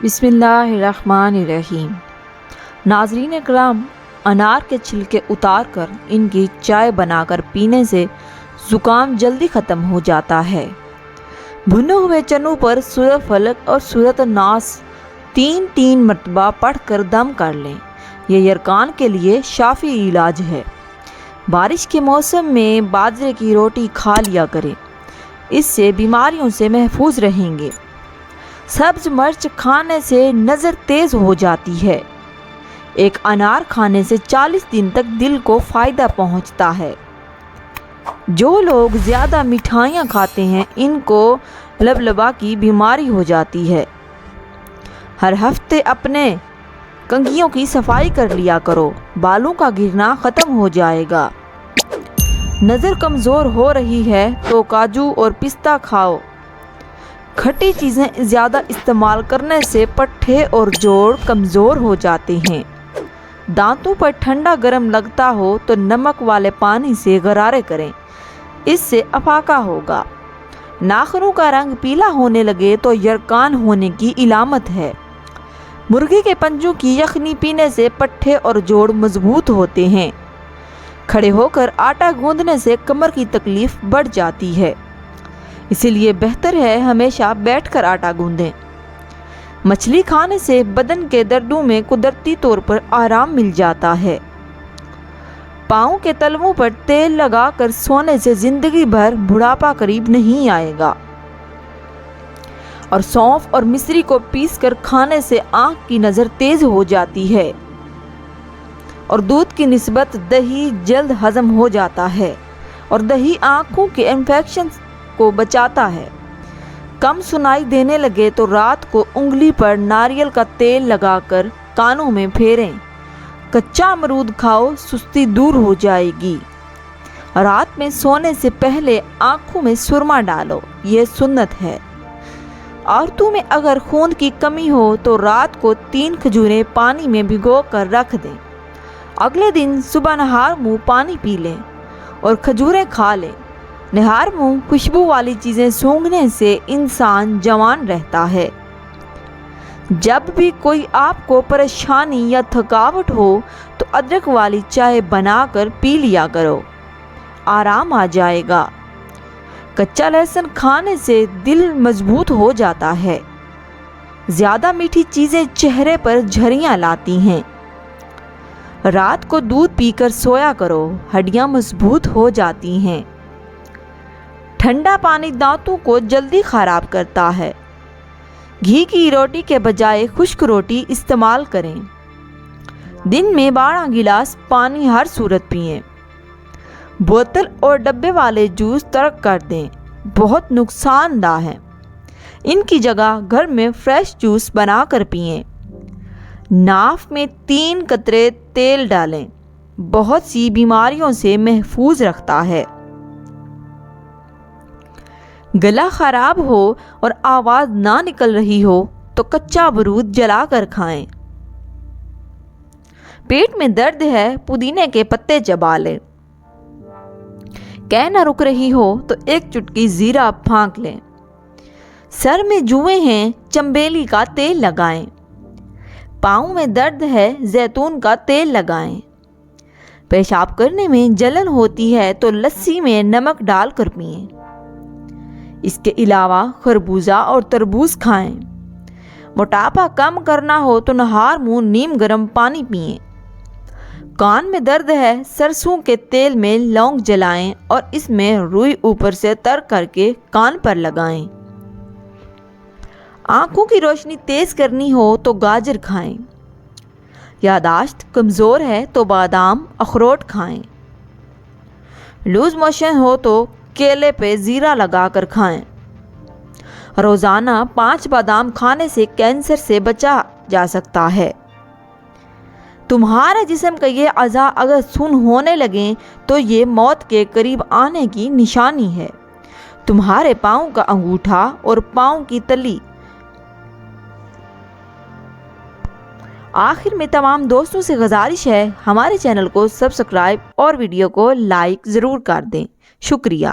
بسم اللہ الرحمن الرحیم۔ ناظرین کرام، انار کے چھلکے اتار کر ان کی چائے بنا کر پینے سے زکام جلدی ختم ہو جاتا ہے۔ بھنے ہوئے چنوں پر سورۃ فلق اور سورۃ ناس 3 مرتبہ پڑھ کر دم کر لیں۔ یہ یرقان کے لیے شافی علاج ہے۔ بارش کے موسم میں باجرے کی روٹی کھا لیا کریں، اس سے بیماریوں سے محفوظ رہیں گے۔ سبز مرچ کھانے سے نظر تیز ہو جاتی ہے۔ ایک انار کھانے سے 40 دن تک دل کو فائدہ پہنچتا ہے۔ جو لوگ زیادہ مٹھائیاں کھاتے ہیں ان کو لبلبا کی بیماری ہو جاتی ہے۔ ہر ہفتے اپنے کنگھیوں کی صفائی کر لیا کرو، بالوں کا گرنا ختم ہو جائے گا۔ نظر کمزور ہو رہی ہے تو کاجو اور پستہ کھاؤ۔ کھٹی چیزیں زیادہ استعمال کرنے سے پٹھے اور جوڑ کمزور ہو جاتے ہیں۔ دانتوں پر ٹھنڈا گرم لگتا ہو تو نمک والے پانی سے غرارے کریں، اس سے افاقہ ہوگا۔ ناخنوں کا رنگ پیلا ہونے لگے تو یرقان ہونے کی علامت ہے۔ مرغی کے پنجوں کی یخنی پینے سے پٹھے اور جوڑ مضبوط ہوتے ہیں۔ کھڑے ہو کر آٹا گوندنے سے کمر کی تکلیف بڑھ جاتی ہے، اسی لیے بہتر ہے ہمیشہ بیٹھ کر آٹا گوندیں۔ مچھلی کھانے سے بدن کے دردوں میں قدرتی طور پر آرام مل جاتا ہے۔ پاؤں کے تلووں پر تیل لگا کر سونے سے زندگی بھر بڑھاپا قریب نہیں آئے گا۔ اور سونف اور مصری کو پیس کر کھانے سے آنکھ کی نظر تیز ہو جاتی ہے۔ اور دودھ کی نسبت دہی جلد ہضم ہو جاتا ہے، اور دہی آنکھوں کے انفیکشن کو بچاتا ہے۔ کم سنائی دینے لگے تو رات کو انگلی پر ناریل کا تیل لگا کر کانوں میں پھیریں۔ کچا امرود کھاؤ، سستی دور ہو جائے گی۔ رات میں سونے سے پہلے آنکھوں میں سرما ڈالو، یہ سنت ہے۔ عورتوں میں اگر خون کی کمی ہو تو رات کو 3 کھجوریں پانی میں بھگو کر رکھ دیں۔ اگلے دن صبح نہار منہ پانی پی لیں اور کھجوریں کھا لیں۔ نہار منہ خوشبو والی چیزیں سونگھنے سے انسان جوان رہتا ہے۔ جب بھی کوئی آپ کو پریشانی یا تھکاوٹ ہو تو ادرک والی چائے بنا کر پی لیا کرو، آرام آ جائے گا۔ کچا لہسن کھانے سے دل مضبوط ہو جاتا ہے۔ زیادہ میٹھی چیزیں چہرے پر جھریاں لاتی ہیں۔ رات کو دودھ پی کر سویا کرو، ہڈیاں مضبوط ہو جاتی ہیں۔ ٹھنڈا پانی دانتوں کو جلدی خراب کرتا ہے۔ گھی کی روٹی کے بجائے خشک روٹی استعمال کریں۔ دن میں 12 گلاس پانی ہر صورت پئیں۔ بوتل اور ڈبے والے جوس ترک کر دیں، بہت نقصان دہ ہیں۔ ان کی جگہ گھر میں فریش جوس بنا کر پئیں۔ ناف میں 3 قطرے تیل ڈالیں، بہت سی بیماریوں سے محفوظ رکھتا ہے۔ گلا خراب ہو اور آواز نہ نکل رہی ہو تو کچا برود جلا کر کھائیں۔ پیٹ میں درد ہے، پودینے کے پتے چبا لیں۔ کہہ نہ رک رہی ہو تو 1 چٹکی زیرہ پھانک لیں۔ سر میں جوئیں ہیں، چنبیلی کا تیل لگائیں۔ پاؤں میں درد ہے، زیتون کا تیل لگائیں۔ پیشاب کرنے میں جلن ہوتی ہے تو لسی میں نمک ڈال کر پئیں۔ اس کے علاوہ خربوزہ اور تربوز کھائیں۔ موٹاپا کم کرنا ہو تو نہار منہ نیم گرم پانی پئیں۔ کان میں درد ہے، سرسوں کے تیل میں لونگ جلائیں اور اس میں روئی اوپر سے تر کر کے کان پر لگائیں۔ آنکھوں کی روشنی تیز کرنی ہو تو گاجر کھائیں۔ یاداشت کمزور ہے تو بادام اخروٹ کھائیں۔ لوز موشن ہو تو کیلے پہ زیرہ لگا کر کھائیں۔ روزانہ 5 بادام کھانے سے کینسر سے بچا جا سکتا ہے۔ تمہارے جسم کا یہ اعضاء اگر سن ہونے لگیں تو یہ موت کے قریب آنے کی نشانی ہے۔ تمہارے پاؤں کا انگوٹھا اور پاؤں کی تلی۔ آخر میں تمام دوستوں سے گزارش ہے ہمارے چینل کو سبسکرائب اور ویڈیو کو لائک ضرور کر دیں۔ شکریہ۔